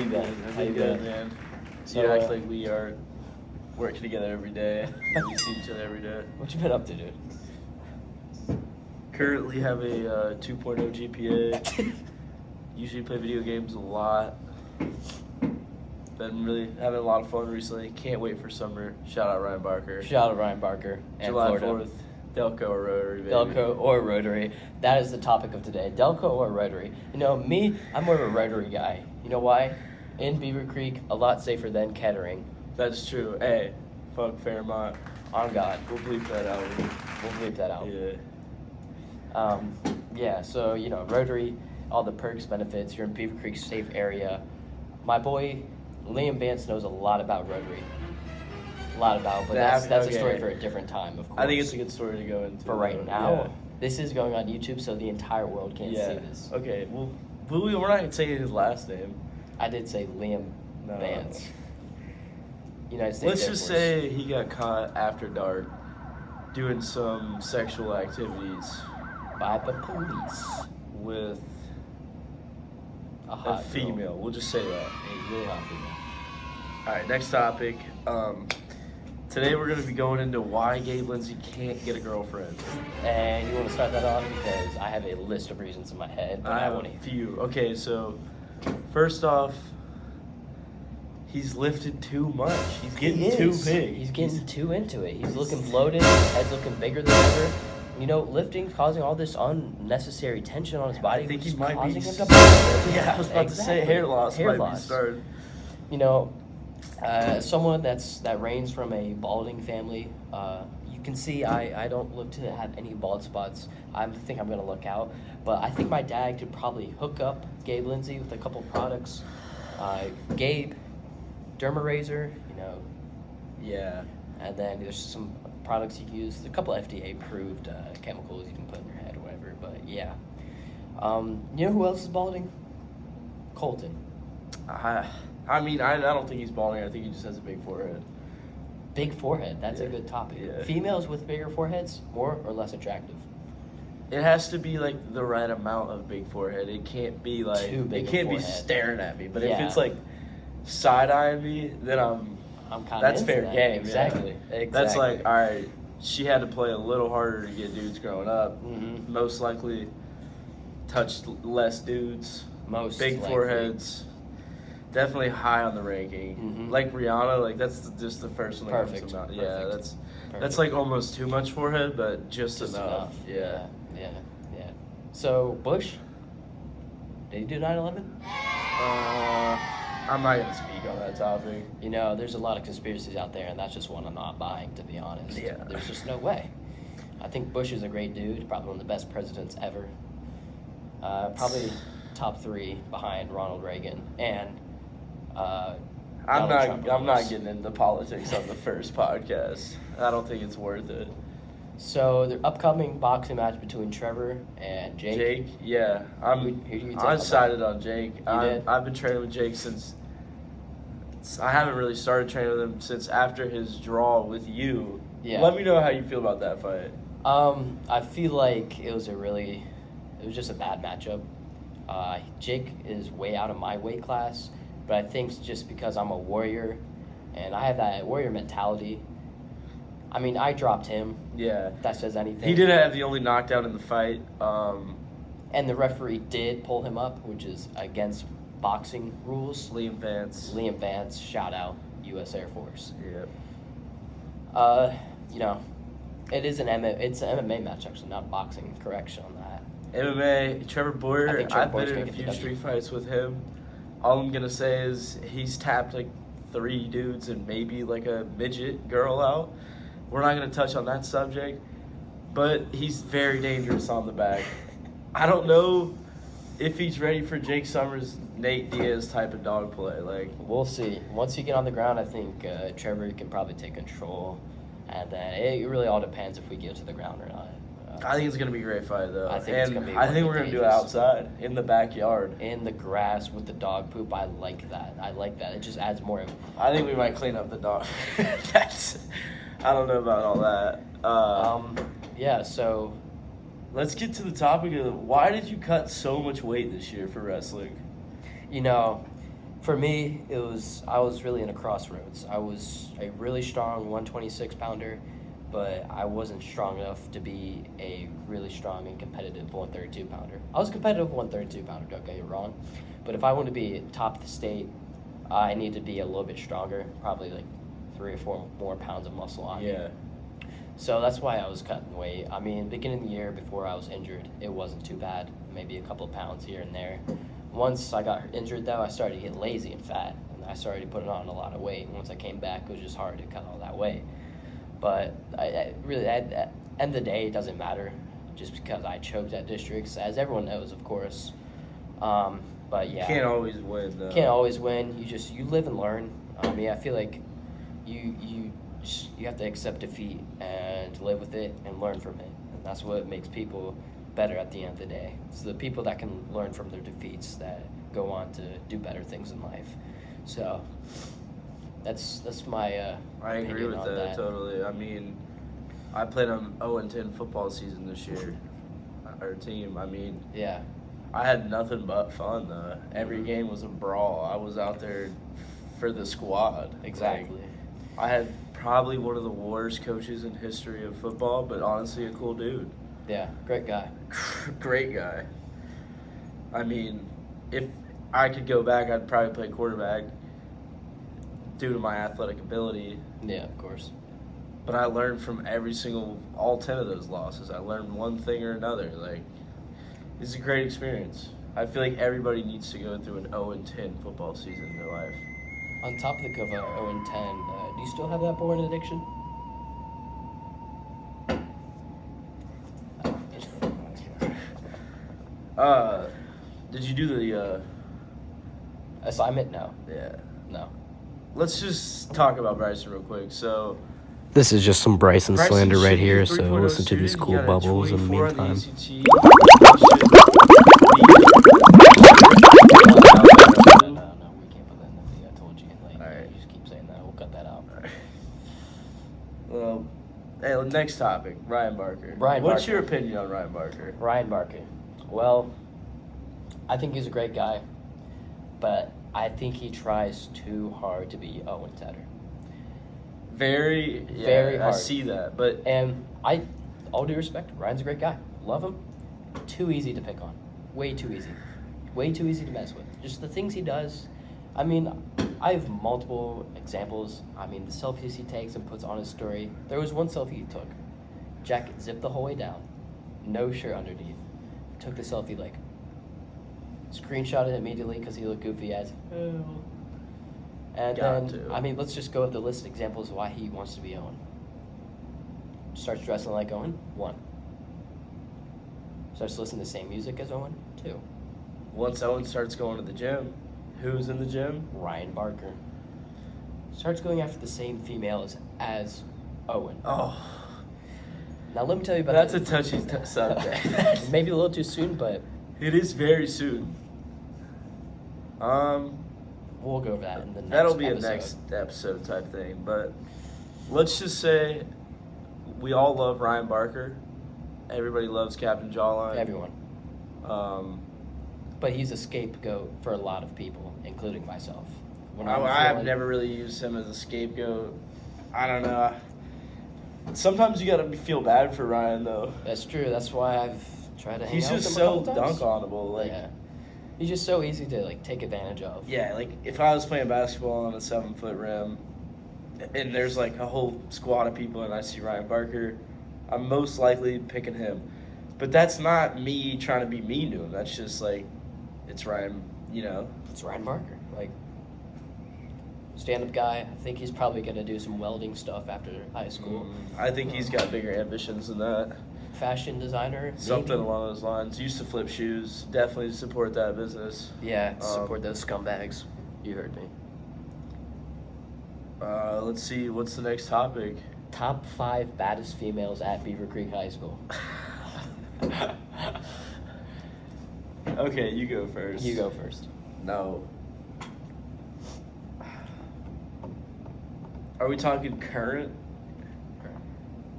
you been? How you good, man? So, You act like we are working together every day. We see each other every day. What you been up to, dude? Currently have a 2.0 GPA. Usually play video games a lot. Been really having a lot of fun recently. Can't wait for summer. Shout out Ryan Barker. Shout out Ryan Barker and July Florida. 4th. Delco or Rotary, baby. Delco or Rotary. That is the topic of today. Delco or Rotary. You know, me, I'm more of a Rotary guy. You know why? In Beaver Creek, a lot safer than Kettering. That's true. Hey, fuck Fairmont. On God. We'll bleep that out. We'll bleep that out. Yeah. Yeah, so, you know, Rotary, all the perks, benefits. You're in Beaver Creek, safe area. My boy, Liam Vance, knows a lot about Rotary. A lot about, but that's a story for a different time, of course. I think it's a good story to go into. For right now, yeah. This is going on YouTube, so the entire world can't see this. Okay, well, we're not going to say his last name. I did say Liam Vance. United States Let's Air just Force. say he got caught after dark doing some sexual activities By the police. with A a hot female. girl. We'll just say that. A really hot female. All right, next topic. Today we're going to be going into why Gabe Lindsay can't get a girlfriend. And you want to start that off because I have a list of reasons in my head. But I have want a to. few. Okay, so first off, he's lifted too much. He's getting too big. He's getting too into it. He's looking bloated. His head's looking bigger than ever. You know, lifting causing all this unnecessary tension on his body. I think which he might causing be. him to bloat. Yeah, I was about to say hair loss might be started. You know, someone that reigns from a balding family, you can see I don't look to have any bald spots. I think I'm going to look out. But I think my dad could probably hook up Gabe Lindsay with a couple products. Gabe, Derma Razor, you know. Yeah. And then there's some products you can use. There's a couple FDA-approved chemicals you can put in your head or whatever. But, yeah. You know who else is balding? Colton. I mean, I don't think he's balding. I think he just has a big forehead. Big forehead. That's a Yeah. good topic. Yeah. Females with bigger foreheads, more or less attractive? It has to be like the right amount of big forehead. It can't be like Too big it a can't be forehead. staring at me. But if Yeah. it's like side eyeing me, then I'm kind of that's into fair that. game. Exactly. Yeah. Exactly. That's like, all right. She had to play a little harder to get dudes growing up. Mhm. Most likely, touched less dudes. Most Big likely. foreheads. Definitely high on the ranking. Mhm. Like Rihanna, like that's just the first one that Perfect. comes to mind. Perfect. Yeah, that's Perfect. like almost too much forehead, but just Just enough. Yeah. Yeah. So Bush, did he do 9/11? I'm not gonna speak on that topic. You know, there's a lot of conspiracies out there, and that's just one I'm not buying, to be honest. Yeah. There's just no way. I think Bush is a great dude, probably one of the best presidents ever. Probably top 3 behind Ronald Reagan and I'm Donald Trump, of not course. getting into politics on the first podcast. I don't think it's worth it. So the upcoming boxing match between Trevor and Jake. Yeah, Who do you take I on decided on Jake. did? I've been training with Jake since. I haven't really started training with him since after his draw with you. Yeah. Let me know how you feel about that fight. I feel like it was just a bad matchup. Jake is way out of my weight class, but I think it's just because I'm a warrior, and I have that warrior mentality. I mean, I dropped him. Yeah. If that says anything. He did have the only knockdown in the fight. And the referee did pull him up, which is against boxing rules. Liam Vance. Liam Vance, shout out, U.S. Air Force. Yeah. You know, it's an MMA match, actually, not boxing. Correction on that. MMA, Trevor I Boyer, think Trevor I've Boyer's been in gonna a get the few W. street fights with him. All I'm going to say is he's tapped like 3 dudes and maybe like a midget girl out. We're not going to touch on that subject, but he's very dangerous on the back. I don't know if he's ready for Jake Summers, Nate Diaz type of dog play. Like, We'll see. Once you get on the ground, I think Trevor can probably take control. And then it really all depends if we get to the ground or not. I think it's going to be a great fight, though. I think it's gonna be I think we're wicked going to do it dangerous. outside, in the backyard. In the grass with the dog poop, I like that. It just adds more of. I think we might clean up the dog. I don't know about all that. Yeah, so Let's get to the topic of why did you cut so much weight this year for wrestling? you know, For me, I was really in a crossroads. I was a really strong 126 pounder, but I wasn't strong enough to be a really strong and competitive 132 pounder. I was a competitive 132 pounder, don't get me wrong, but if I want to be top of the state, I need to be a little bit stronger, probably like 3 or 4 more pounds of muscle on me. Yeah. So that's why I was cutting weight. I mean, beginning of the year before I was injured, it wasn't too bad, maybe a couple of pounds here and there. Once I got injured, though, I started to get lazy and fat, and I started putting on a lot of weight. Once I came back, it was just hard to cut all that weight. But I really, at the end of the day, it doesn't matter, just because I choked at districts, as everyone knows, of course. But yeah, Can't always win, though. can't always win. You live and learn. I mean, I feel like you have to accept defeat and live with it and learn from it, and that's what makes people better at the end of the day. It's the people that can learn from their defeats that go on to do better things in life. So that's my I agree opinion with on that totally. I mean, I played an 0-10 football season this year. Our team, I mean, Yeah, I had nothing but fun, though. Mm-hmm. Every game was a brawl. I was out there for the squad. exactly. Like, I had probably one of the worst coaches in history of football, but honestly a cool dude. Yeah, great guy. Great guy. I mean, if I could go back, I'd probably play quarterback due to my athletic ability. Yeah, of course. But I learned from all 10 of those losses. I learned one thing or another. Like, it's a great experience. I feel like everybody needs to go through an 0-10 football season in their life. On topic of 0-10, do you still have that boring addiction? Did you do the, Assignment? No. yeah. No. Let's just talk about Bryson real quick. So, This is just some Bryson Bryson slander right shooting here, 3.0 so listen to these shooting. cool He got a bubbles in the 24 on the meantime. ACT. No, we can't put that in the video. I told you. Like, Alright. you just keep saying that. We'll cut that out. Well, hey, next topic, Ryan Barker. Ryan What's Barker. your opinion on Ryan Barker? Ryan Barker. Well, I think he's a great guy, but I think he tries too hard to be Owen Tedder. Very Very hard. I see that, but And all due respect, Ryan's a great guy. Love him. Too easy to pick on. Way too easy. Way too easy to mess with. Just the things he does. I mean, I have multiple examples. I mean, the selfies he takes and puts on his story. There was one selfie he took. Jacket zipped the whole way down. No shirt underneath. Took the selfie, like, screenshot it immediately because he looked goofy as hell. And Got then, to. I mean, let's just go with the list of examples of why he wants to be Owen. Starts dressing like Owen, 1. Starts listening to the same music as Owen, 2. once Owen starts going to the gym, who's in the gym? Ryan Barker. Starts going after the same females as Owen. Oh, Now let me tell you about that's a the- touchy subject. Maybe a little too soon, but It is very soon. we'll go over that in the next That'll be episode. a next episode type thing, but let's just say we all love Ryan Barker. Everybody loves Captain Jawline. Everyone. Um, But he's a scapegoat for a lot of people, including myself. When I I'm have feeling- never really used him as a scapegoat. I don't know. Sometimes you gotta feel bad for Ryan though. That's true. That's why I've tried to hang He's out with just him a so couple times. dunk-onable. Like, Yeah. He's just so easy to like take advantage of. yeah, like if I was playing basketball on a 7-foot rim, and there's like a whole squad of people, and I see Ryan Barker, I'm most likely picking him. But that's not me trying to be mean to him. That's just like, it's Ryan. You know. It's Ryan Barker. Like, stand-up guy. I think he's probably going to do some welding stuff after high school. I think he's got bigger ambitions than that. Fashion designer. Something maybe. along those lines. Used to flip shoes. Definitely support that business. Yeah, support those scumbags. You heard me. Let's see. What's the next topic? Top 5 baddest females at Beaver Creek High School. Okay, you go first. You go first. No. Are we talking current?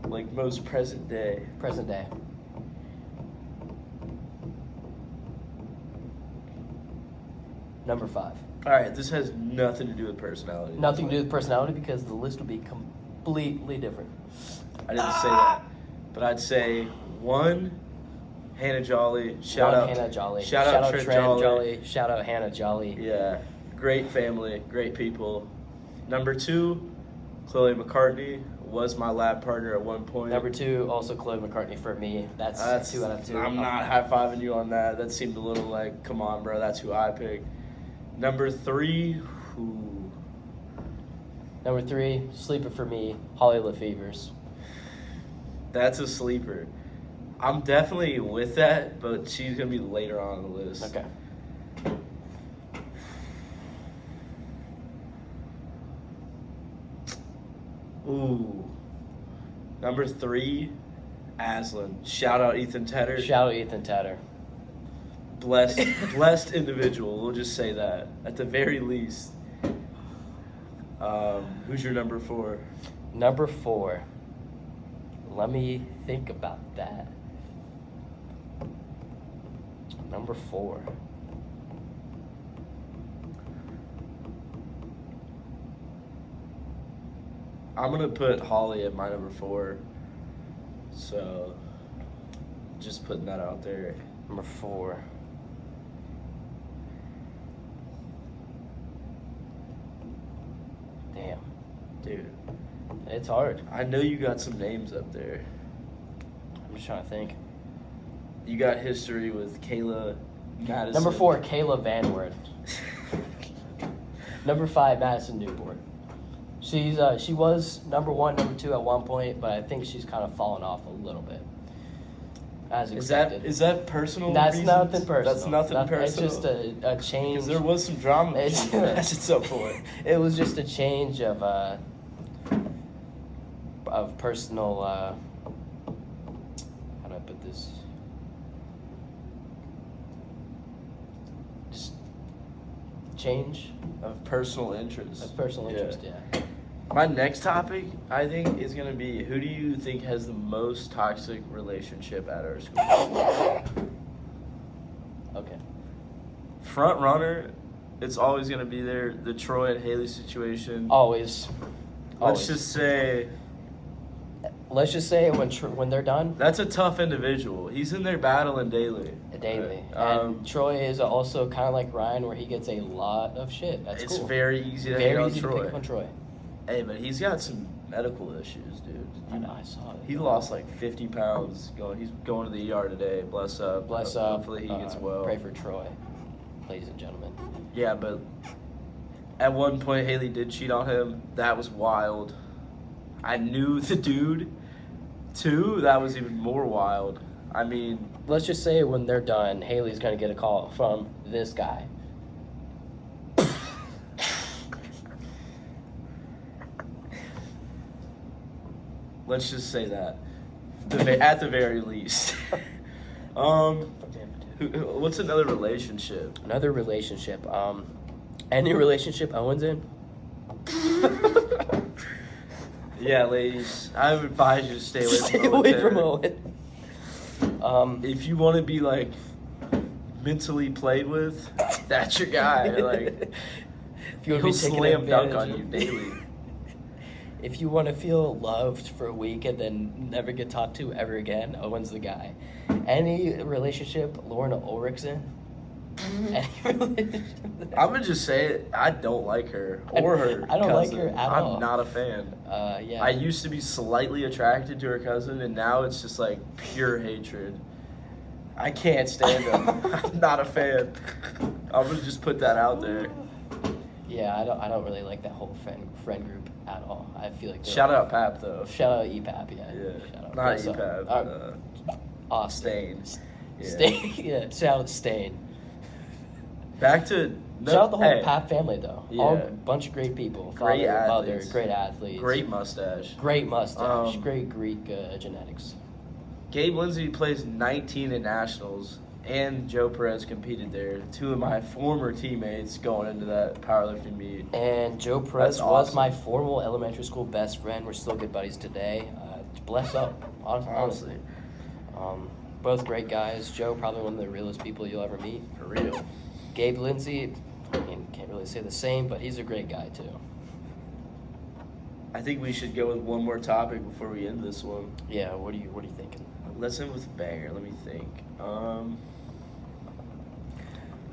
Like most present day? Present day. Number 5. All right, this has nothing to do with personality. Nothing to do with personality because the list would be completely different. I didn't say that. But I'd say 1, Hannah Jolly. Shout out Hannah Jolly. Shout out Trent Jolly. Shout out Hannah Jolly. Yeah, great family, great people. Number 2, Chloe McCartney was my lab partner at one point. Number 2, also Chloe McCartney for me. That's 2 out of 2. I'm not high-fiving you on that. That seemed a little like, come on, bro, that's who I picked. Number 3, ooh. Number 3, sleeper for me, Holly Lefevers. That's a sleeper. I'm definitely with that, but she's going to be later on the list. Okay. Ooh. Number 3, Aslan. Shout out Ethan Tedder. Shout out Ethan Tedder. Blessed individual. We'll just say that at the very least. Who's your number 4? Number 4. Let me think about that. Number 4. I'm gonna put Holly at my number 4. So, just putting that out there. Number 4. Damn. Dude, It's hard. I know you got some names up there. I'm just trying to think. You got history with Kayla Madison. Number 4, Kayla Van Wert. Number 5, Madison Newport. She was number 1, number 2 at one point, but I think she's kind of fallen off a little bit. As expected. Is that personal? That's reasons? nothing personal. That's nothing personal. It's just a change. Because there was some drama at some point. It was just a change of personal. How do I put this? Just change Of personal interest. of personal interest. Yeah. My next topic, I think, is going to be, who do you think has the most toxic relationship at our school? Okay. Front runner, it's always going to be there. The Troy and Haley situation. Always. Let's just say Let's just say when they're done. that's a tough individual. He's in there battling daily. Daily. And Troy is also kind of like Ryan, where he gets a lot of shit. That's It's cool. very easy to hate Very on easy to Troy. pick up on Troy. Hey, but he's got some medical issues, dude. I know. I saw it. He lost like 50 pounds. He's going to the ER today. Bless up. Bless up. Hopefully he gets well. Pray for Troy, ladies and gentlemen. Yeah, but at one point Haley did cheat on him. That was wild. I knew the dude, too. That was even more wild. I mean, Let's just say when they're done, Haley's gonna get a call from this guy. let's just say that. At the very least. What's another relationship? Another relationship. Any relationship Owen's in? Yeah, ladies, I would advise you to stay away from Stay Owen away Terry. from Owen. If you want to be like mentally played with, that's your guy. Like, if you want he'll to be taken slam dunk advantage on of- you daily. If you want to feel loved for a week and then never get talked to ever again, Owen's the guy. Any relationship Lorna Ulrich's in? Any relationship I'm gonna just say it. I don't like her or her. I don't like cousin. her at I'm all. not a fan. Yeah. I used to be slightly attracted to her cousin, and now it's just like pure hatred. I can't stand him. I'm not a fan. I'm gonna just put that out there. Yeah, I don't really like that whole friend group at all. I feel like Shout out Pap though. Shout out EPAP, yeah. Yeah, Shout out. not What's up? EPAP. Austin. Stain. Yeah. Stain. Yeah. Shout out Stain. Back to Shout out the whole hey, Pap family though. Yeah. All bunch of great people. Great Father, athletes. mother, great athletes. Great mustache. Great mustache. Um, Great Greek genetics. Gabe Lindsey plays 19 at nationals, and Joe Perez competed there. 2 of my former teammates going into that powerlifting meet. And Joe Perez That's was awesome. my formal elementary school best friend. We're still good buddies today. Bless up, honestly. Both great guys. Joe, probably one of the realest people you'll ever meet. For real. Gabe Lindsey, I mean, can't really say the same, but he's a great guy too. I think we should go with one more topic before we end this one. Yeah, what are you thinking? Let's end with banger. Let me think.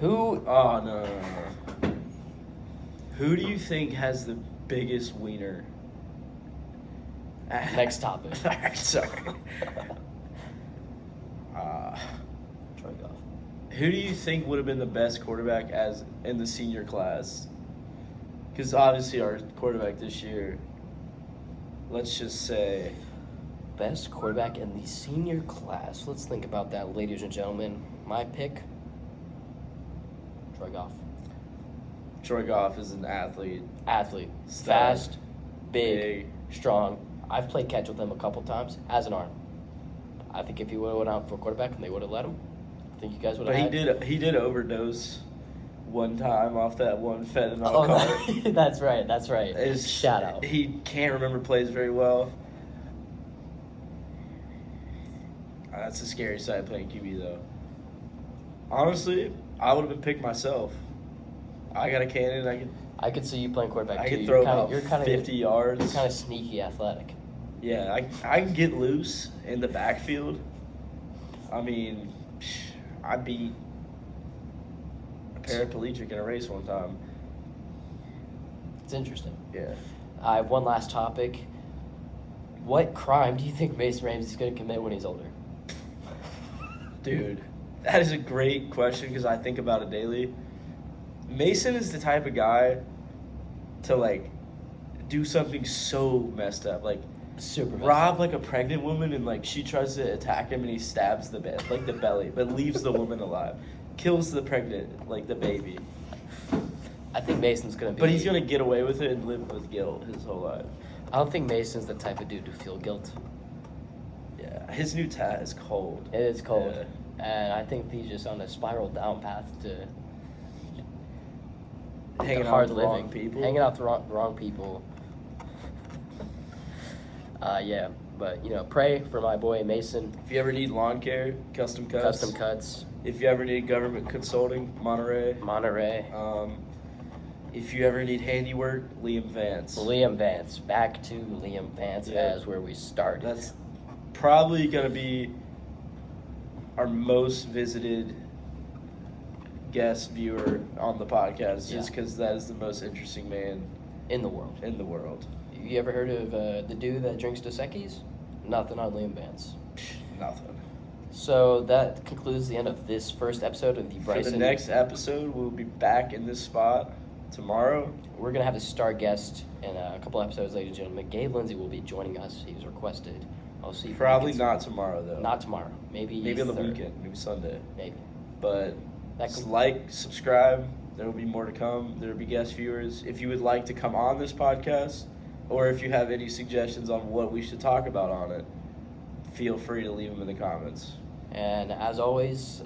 Who? Oh no. Who do you think has the biggest wiener? Next topic. Alright, sorry. Troy Goff. Who do you think would have been the best quarterback as in the senior class? Because obviously our quarterback this year, let's just say, Best quarterback in the senior class. Let's think about that, ladies and gentlemen. My pick, Troy Goff. Troy Goff is an athlete. Stud. Fast, big, strong. I've played catch with him a couple times. Has an arm. I think if he would have went out for quarterback and they would have let him, I think you guys would have. But he did overdose one time off that one fentanyl card. That's right. Shout out. He can't remember plays very well. That's a scary sight playing QB though. Honestly, I would have been picked myself. I got a cannon. I could see you playing quarterback too. I could throw about you're kinda, 50 yards. You're kind of sneaky athletic. Yeah, I can get loose in the backfield. I mean, I beat a paraplegic in a race one time. It's interesting. Yeah. I have one last topic. What crime do you think Mason Ramsey's going to commit when he's older? Dude, that is a great question because I think about it daily. Mason is the type of guy to, like, do something so messed up. Like, Super rob, like, a pregnant woman and, like, she tries to attack him and he stabs the bed, like, the belly, but leaves the woman alive. Kills the pregnant, like, the baby. I think Mason's going to be... But he's going to get away with it and live with guilt his whole life. I don't think Mason's the type of dude to feel guilt. Yeah, his new tat is cold. It is cold. Yeah. And I think he's just on a spiral down path to... Hanging hard out with the living. wrong people. Hanging out with the wrong people. Yeah, but, pray for my boy Mason. If you ever need lawn care, custom cuts. If you ever need government consulting, Monterey. If you ever need handiwork, Liam Vance. Back to Liam Vance as where we started. That's probably going to be our most visited guest viewer on the podcast just because that is the most interesting man in the world. You ever heard of the dude that drinks Dos Equis? Nothing on Liam Vance. Nothing. So that concludes the end of this first episode of the Bryson. For the next episode, we'll be back in this spot tomorrow. We're going to have a star guest in a couple episodes, ladies and gentlemen. Gabe Lindsay will be joining us. He was requested. I'll see. Probably not tomorrow, though. Not tomorrow. Maybe on the weekend. Maybe Sunday. Maybe. But subscribe. There will be more to come. There will be guest viewers. If you would like to come on this podcast, or if you have any suggestions on what we should talk about on it, feel free to leave them in the comments. And as always,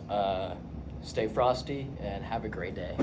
stay frosty and have a great day.